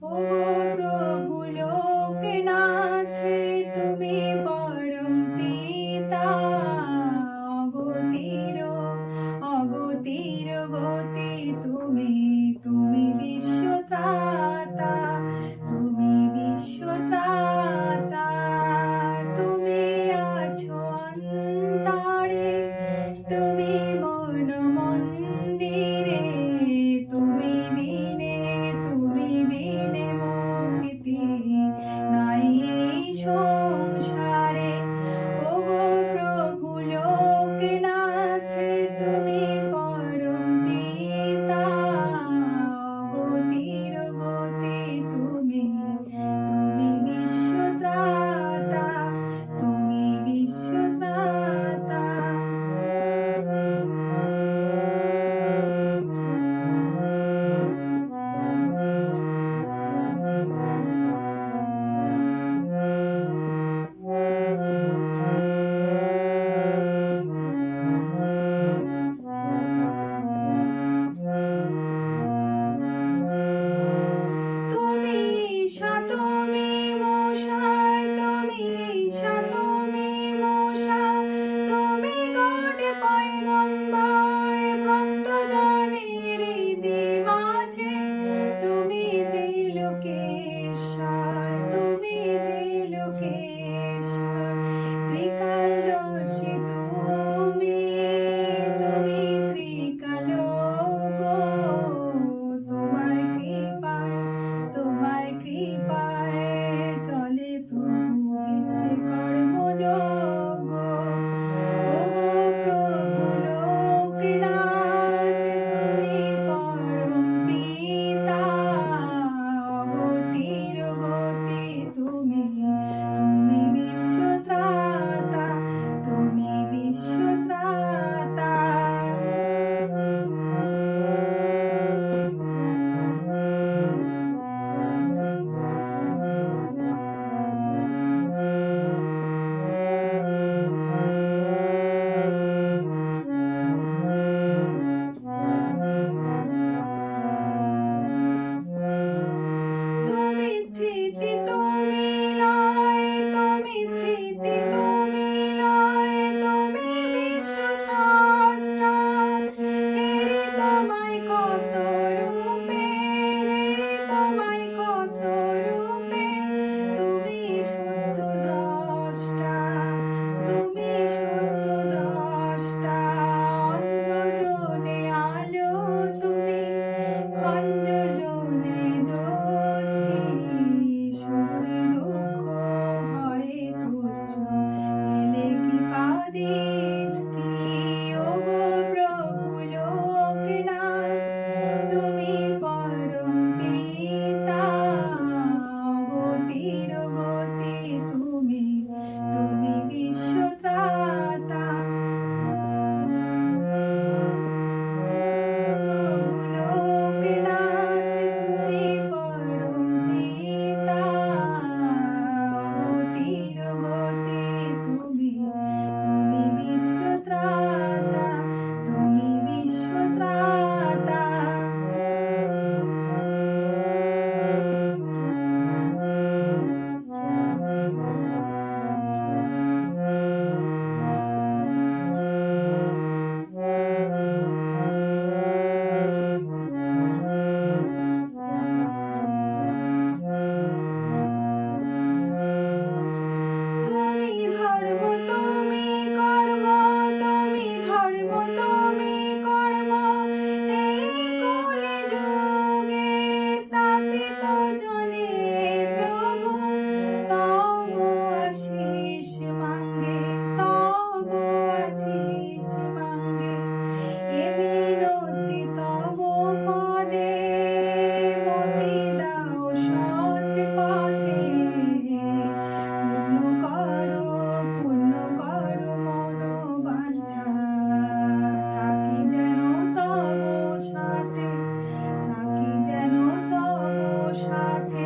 ওগো প্রভু লোকনাথ, তুমি পরম পিতা, অগতির অগতির গতি তুমি, তুমি বিশ্বত্রাতা, তুমি বিশ্বত্রাতা। তুমি আছো অন্তরে, তুমি মন মন্দিরে, তুমি বিনে মুক্তি নাই এই সংসারে। ওগো প্রভু লোকনাথ, তুমি পরম পিতা, অগতির গতি তুমি, তুমি বিশ্বত্রাতা, তুমি বিশ্বত্রাতা। তুমি ঈশা, তুমি মূষা, তুমি ঈশা, তুমি মূষা, তুমি গণ পয়গম্বর ভক্তজনের দিবাছে, তুমি যে লোকেশ্বর, তুমি যে লোকেশ্বর। ত্রিকালদর্শী তুমি, তুমি ত্রিকালজ্ঞ, তোমার কৃপায়, তোমার কৃপায় চলে প্রভু বিশ্বে কর্মযজ্ঞ। ওগো প্রভু লোকনাথ, তুমি পরম পিতা, অগতির গতি তুমি, তুমি বিশ্বত্রাতা, তুমি বিশ্বত্রাতা। তুমি স্থিতি, তুমি লয়, তুমি স্থিতি, তুমি লয়, তুমি বিশ্বস্রষ্টা। হেরে তোমায় কত রূপে, হেরে তোমায় কত রূপে, তুমি সত্য দ্রষ্টা, তুমি সত্য দ্রষ্টা। অন্ধজনে আলো তুমি, খঞ্জনে যষ্টি, সুখ দুঃখ ভয়ে তুচ্ছ, এলে কি পাদৃষ্টি। ওগো প্রভু লোকনাথ, তুমি পরম পিতা, অগতির গতি তুমি, তুমি বিশ্বত্রাতা। লোকনাথ, তুমি পরম পিতা, অগতির গতি তুমি, তুমি বিশ্বত্রাতা, তুমি বিশ্বত্রাতা। তুমি ধর্ম, তুমি কর্ম, তুমি ধর্ম, তুমি কর্ম, এই কলি যুগে তাপিত জনে প্রভু, তব আশিস মাঙ্গে, তব আশিস মাঙ্গে। এ মিনতি তব পদে, মতি দাও সৎ পথে। পূর্ণ করো মনোবাঞ্ছা, থাকি যেন তব সাথে, থাকি যেন তব সাথে।